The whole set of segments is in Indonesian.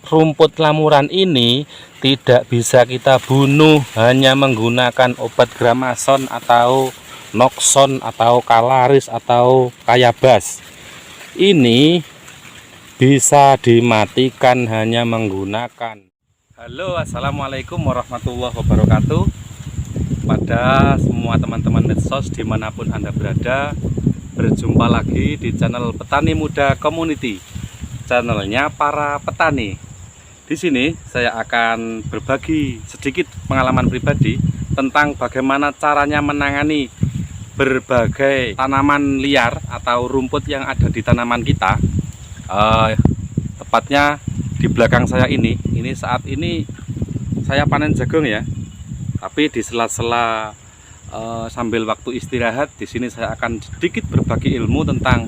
rumput lamuran ini tidak bisa kita bunuh hanya menggunakan obat Gramason atau Noxon atau Kalaris atau Kayabas. Ini bisa dimatikan hanya menggunakan. Halo, assalamualaikum warahmatullahi wabarakatuh. Pada semua teman-teman medsos dimanapun Anda berada, berjumpa lagi di channel Petani Muda Community, channelnya para petani. Di sini saya akan berbagi sedikit pengalaman pribadi tentang bagaimana caranya menangani berbagai tanaman liar atau rumput yang ada di tanaman kita. Tepatnya di belakang saya ini saat ini saya panen jagung ya. Tapi di sela-sela sambil waktu istirahat di sini saya akan sedikit berbagi ilmu tentang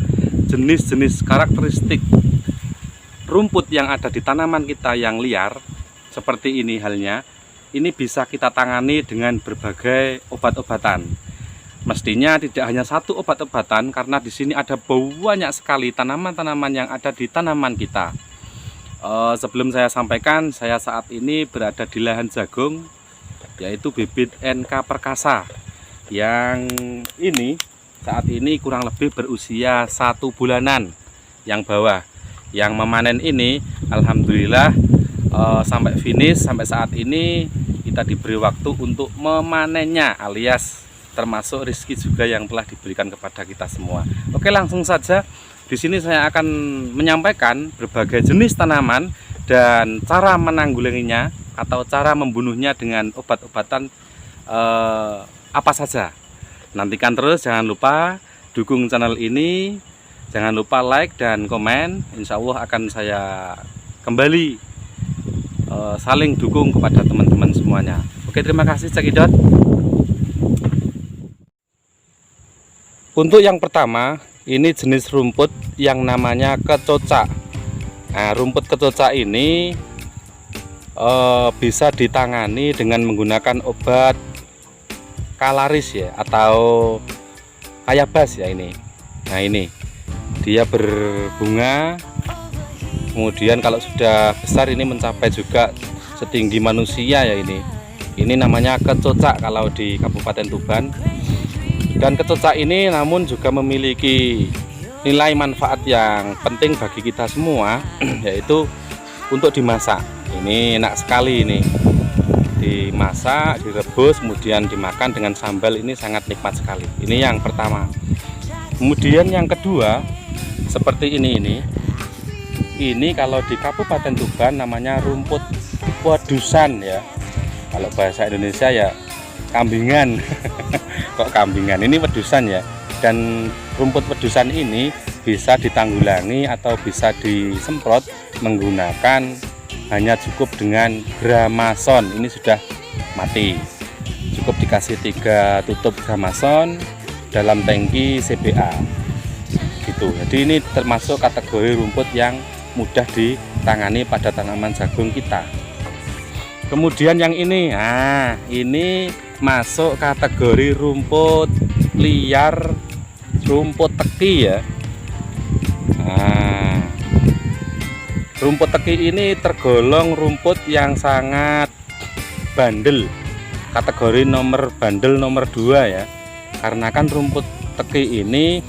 jenis-jenis karakteristik rumput yang ada di tanaman kita yang liar. Seperti ini halnya, ini bisa kita tangani dengan berbagai obat-obatan. Mestinya tidak hanya satu obat-obatan, karena di sini ada banyak sekali tanaman-tanaman yang ada di tanaman kita. Sebelum saya sampaikan, saya saat ini berada di lahan jagung, yaitu bibit NK Perkasa, yang ini saat ini kurang lebih berusia 1 bulanan yang bawah. Yang memanen ini alhamdulillah sampai finish, sampai saat ini kita diberi waktu untuk memanennya, alias termasuk rezeki juga yang telah diberikan kepada kita semua. Oke, langsung saja. Di sini saya akan menyampaikan berbagai jenis tanaman dan cara menanggulanginya atau cara membunuhnya dengan obat-obatan apa saja. Nantikan terus, jangan lupa dukung channel ini, jangan lupa like dan komen. Insya Allah akan saya kembali saling dukung kepada teman-teman semuanya. Oke, terima kasih Cekidot. Untuk yang pertama, ini jenis rumput yang namanya kecoca. Nah, rumput kecoca ini bisa ditangani dengan menggunakan obat Kalaris ya, atau Kayabas ya ini. Nah, ini dia berbunga, kemudian kalau sudah besar ini mencapai juga setinggi manusia ya ini. Ini namanya kecoca kalau di Kabupaten Tuban. Dan kecoca ini namun juga memiliki nilai manfaat yang penting bagi kita semua, yaitu untuk dimasak. Ini enak sekali ini, dimasak, direbus, kemudian dimakan dengan sambal, ini sangat nikmat sekali. Ini yang pertama. Kemudian yang kedua, seperti ini kalau di Kabupaten Tuban namanya rumput wedusan ya. Kalau bahasa Indonesia ya kambingan. Kok kambingan, ini wedusan ya. Dan rumput wedusan ini bisa ditanggulangi atau bisa disemprot menggunakan hanya cukup dengan Gramason. Ini sudah mati, cukup dikasih 3 tutup Gramason dalam tangki CBA gitu. Jadi ini termasuk kategori rumput yang mudah ditangani pada tanaman jagung kita. Kemudian yang ini, nah ini masuk kategori rumput liar, rumput teki ya. Nah, rumput teki ini tergolong rumput yang sangat bandel, kategori bandel nomor 2 ya. Karena kan rumput teki ini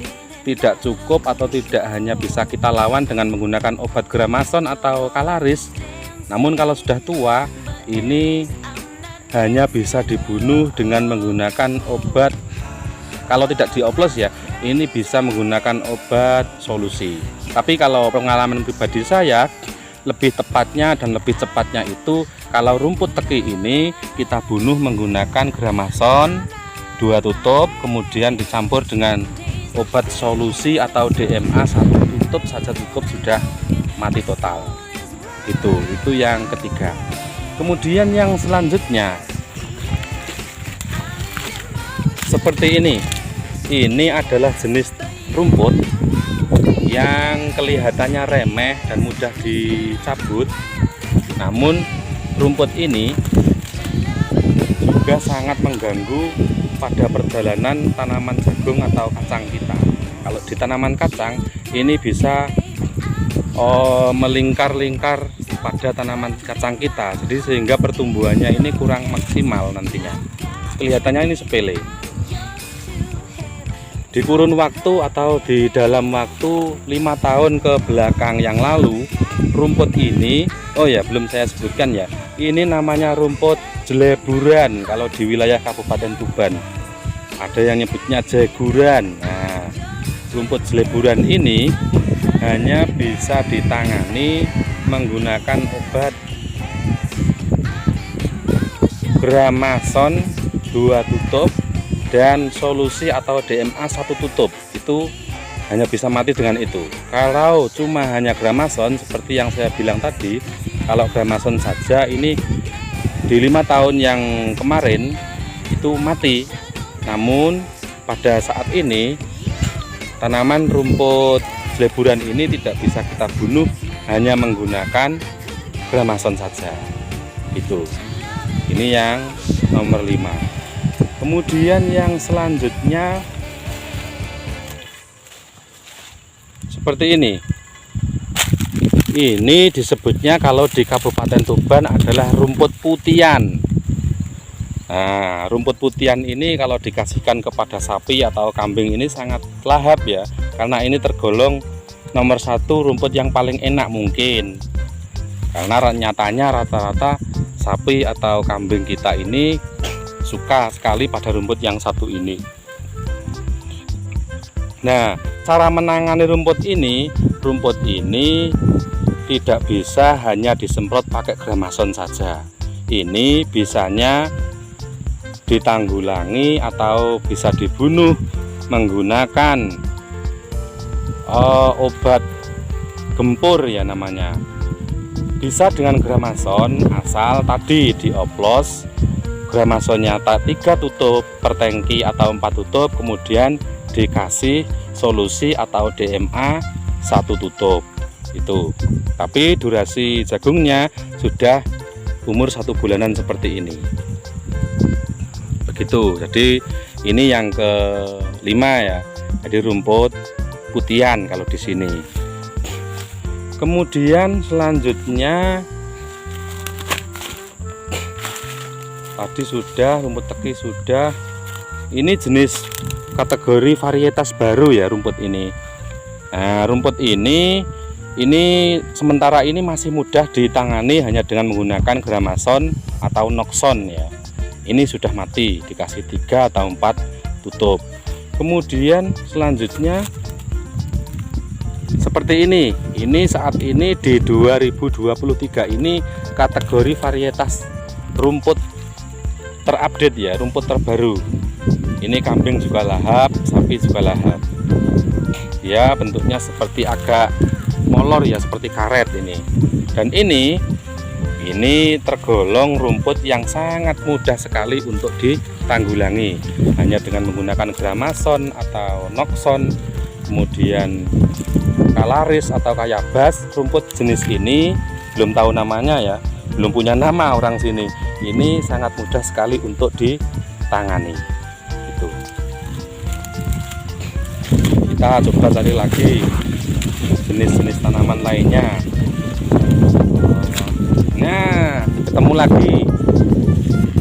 tidak cukup atau tidak hanya bisa kita lawan dengan menggunakan obat Gramason atau Kalaris, namun kalau sudah tua ini hanya bisa dibunuh dengan menggunakan obat. Kalau tidak dioplos ya, ini bisa menggunakan obat solusi. Tapi kalau pengalaman pribadi saya, lebih tepatnya dan lebih cepatnya itu kalau rumput teki ini kita bunuh menggunakan Gramason 2 tutup, kemudian dicampur dengan obat solusi atau DMA 1 tutup saja cukup, sudah mati total. Itu yang ketiga. Kemudian yang selanjutnya seperti ini adalah jenis rumput yang kelihatannya remeh dan mudah dicabut, namun rumput ini juga sangat mengganggu pada perjalanan tanaman jagung atau kacang kita. Kalau di tanaman kacang ini bisa melingkar-lingkar pada tanaman kacang kita, jadi sehingga pertumbuhannya ini kurang maksimal nantinya. Kelihatannya ini sepele. Di kurun waktu atau di dalam waktu 5 tahun ke belakang yang lalu, rumput ini, oh ya belum saya sebutkan ya, ini namanya rumput jeleburan kalau di wilayah Kabupaten Tuban. Ada yang nyebutnya jaguran. Nah, rumput jeleburan ini hanya bisa ditangani menggunakan obat Gramason 2 tutup dan solusi atau DMA 1 tutup. Itu hanya bisa mati dengan itu. Kalau cuma hanya Gramason seperti yang saya bilang tadi, kalau Gramason saja ini di 5 tahun yang kemarin itu mati. Namun pada saat ini tanaman rumput jeleburan ini tidak bisa kita bunuh hanya menggunakan Gramason saja. Itu. Ini yang nomor 5. Kemudian yang selanjutnya seperti ini. Ini disebutnya kalau di Kabupaten Tuban adalah rumput putian. Nah, rumput putian ini kalau dikasihkan kepada sapi atau kambing ini sangat lahap ya, karena ini tergolong nomor 1 rumput yang paling enak mungkin. Karena nyatanya rata-rata sapi atau kambing kita ini suka sekali pada rumput yang satu ini. Nah, cara menangani rumput ini tidak bisa hanya disemprot pakai Gramason saja. Ini bisanya ditanggulangi atau bisa dibunuh menggunakan obat gempur ya namanya. Bisa dengan Gramason, asal tadi dioplos Gramasonnya 3 tutup per tangki atau 4 tutup, kemudian dikasih solusi atau DMA 1 tutup. Itu. Tapi durasi jagungnya sudah umur 1 bulanan seperti ini. Begitu. Jadi ini yang ke-5 ya. Jadi rumput putian kalau di sini. Kemudian selanjutnya tadi sudah, rumput teki sudah. Ini jenis kategori varietas baru ya rumput ini. Nah, rumput ini sementara ini masih mudah ditangani hanya dengan menggunakan Gramason atau Noxon ya. Ini sudah mati, dikasih 3 atau 4 tutup. Kemudian selanjutnya seperti ini. Ini saat ini di 2023 ini kategori varietas rumput terupdate ya, rumput terbaru. Ini kambing juga lahap, sapi juga lahap. Ya, bentuknya seperti agak molor ya, seperti karet ini. Dan ini tergolong rumput yang sangat mudah sekali untuk ditanggulangi hanya dengan menggunakan Gramason atau Noxon, kemudian Kalaris atau Kayabas. Rumput jenis ini belum tahu namanya ya, belum punya nama orang sini. Ini sangat mudah sekali untuk ditangani. Gitu. Kita coba cari lagi jenis-jenis tanaman lainnya. Nah, ketemu lagi.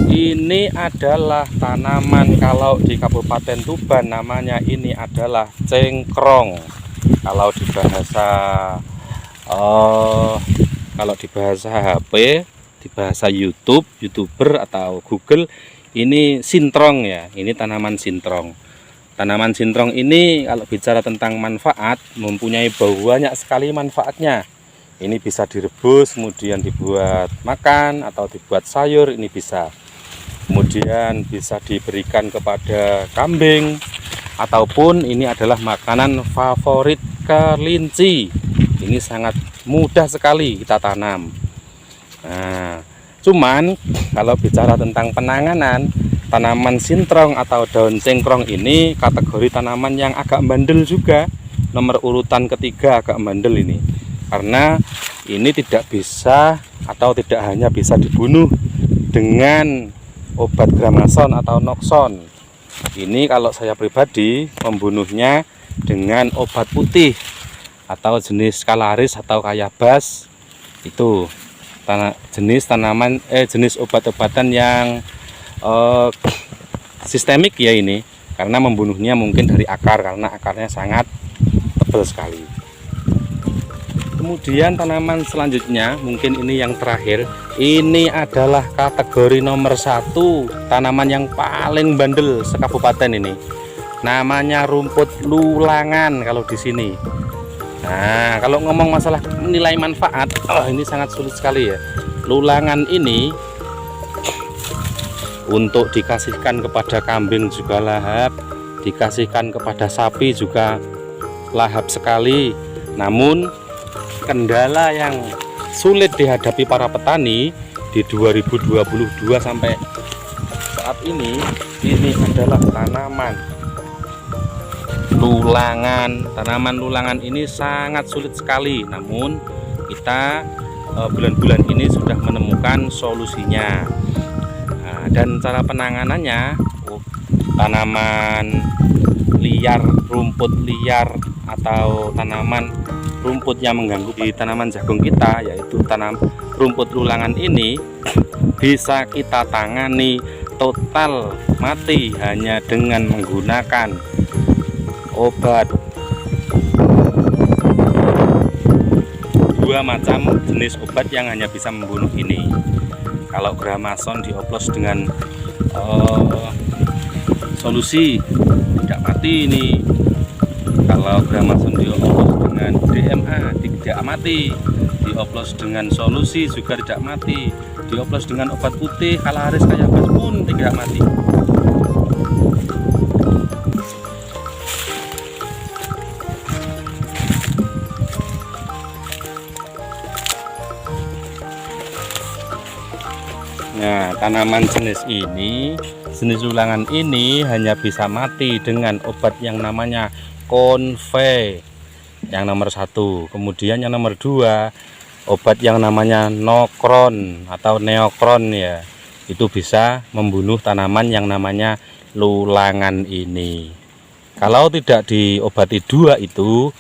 Ini adalah tanaman kalau di Kabupaten Tuban namanya ini adalah cengkrong. Kalau di bahasa HP, di bahasa YouTuber atau Google, ini sintrong ya. Ini tanaman sintrong. Tanaman sintrong ini kalau bicara tentang manfaat, mempunyai banyak sekali manfaatnya. Ini bisa direbus, kemudian dibuat makan atau dibuat sayur, ini bisa. Kemudian bisa diberikan kepada kambing, ataupun ini adalah makanan favorit kelinci. Ini sangat mudah sekali kita tanam. Nah, cuman kalau bicara tentang penanganan, tanaman sintrong atau daun cengkrong ini kategori tanaman yang agak bandel juga. Nomor urutan ketiga agak bandel ini. Karena ini tidak bisa atau tidak hanya bisa dibunuh dengan obat Gramason atau Noxon. Ini kalau saya pribadi membunuhnya dengan obat putih. atau jenis kalaris atau kayabas. Itu jenis tanaman jenis obat-obatan yang sistemik ya ini, karena membunuhnya mungkin dari akar, karena akarnya sangat tebal sekali. Kemudian tanaman selanjutnya, mungkin ini yang terakhir, ini adalah kategori nomor 1 tanaman yang paling bandel sekabupaten ini. Namanya rumput lulangan kalau di sini. Nah, kalau ngomong masalah nilai manfaat, ini sangat sulit sekali ya. Lulangan ini untuk dikasihkan kepada kambing juga lahap, dikasihkan kepada sapi juga lahap sekali. Namun kendala yang sulit dihadapi para petani di 2022 sampai saat ini adalah tanaman lulangan. Tanaman lulangan ini sangat sulit sekali, namun kita bulan-bulan ini sudah menemukan solusinya. Dan cara penanganannya, tanaman liar, rumput liar atau tanaman rumput yang mengganggu di tanaman jagung kita, yaitu rumput lulangan ini, bisa kita tangani total mati hanya dengan menggunakan obat. 2 macam jenis obat yang hanya bisa membunuh ini. Kalau Gramason dioplos dengan solusi tidak mati ini. Kalau Gramason dioplos dengan DMA tidak mati, dioplos dengan solusi juga tidak mati, dioplos dengan obat putih kalaris kayabas pun tidak mati. Nah, tanaman jenis lulangan ini hanya bisa mati dengan obat yang namanya Konve, yang nomor 1. Kemudian yang nomor 2, obat yang namanya Nokron atau Neokron ya. Itu bisa membunuh tanaman yang namanya lulangan ini. Kalau tidak diobati 2 itu,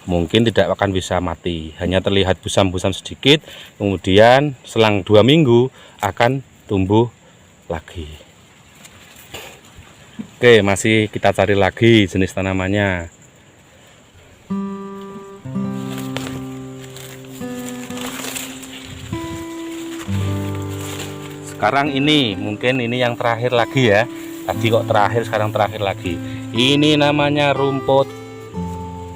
mungkin tidak akan bisa mati, hanya terlihat busam-busam sedikit, kemudian selang 2 minggu akan tumbuh lagi. Oke, masih kita cari lagi jenis tanamannya. Sekarang ini mungkin ini yang terakhir lagi ya. Tadi kok terakhir, sekarang terakhir lagi. Ini namanya rumput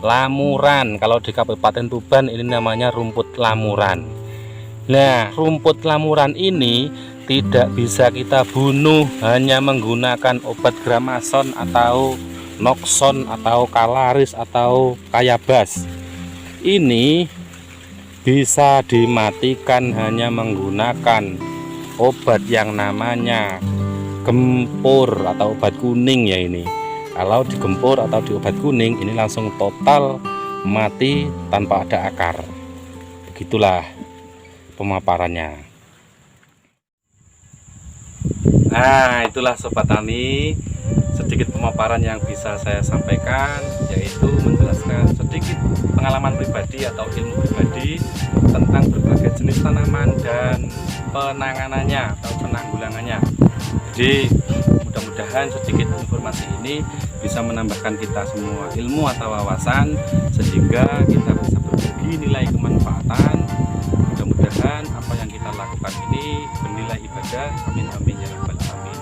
lamuran. Kalau di Kabupaten Tuban ini namanya rumput lamuran. Nah, rumput lamuran ini tidak bisa kita bunuh hanya menggunakan obat Gramason atau Noxon atau kalaris atau kayabas. Ini bisa dimatikan hanya menggunakan obat yang namanya gempur atau obat kuning ya ini. Kalau digempur atau di obat kuning ini langsung total mati tanpa ada akar. Begitulah pemaparannya. Nah, itulah Sobat Tani, sedikit pemaparan yang bisa saya sampaikan, yaitu menjelaskan sedikit pengalaman pribadi atau ilmu pribadi tentang berbagai jenis tanaman dan penanganannya atau penanggulangannya. Jadi mudah-mudahan sedikit informasi ini bisa menambahkan kita semua ilmu atau wawasan, sehingga kita bisa berbagi nilai kemanfaatan. Mudah-mudahan apa yang kita lakukan ini bernilai ibadah. Amin amin ya rabbal alamin.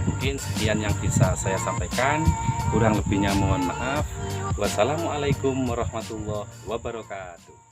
Mungkin sekian yang bisa saya sampaikan, kurang lebihnya mohon maaf. Wassalamualaikum warahmatullahi wabarakatuh.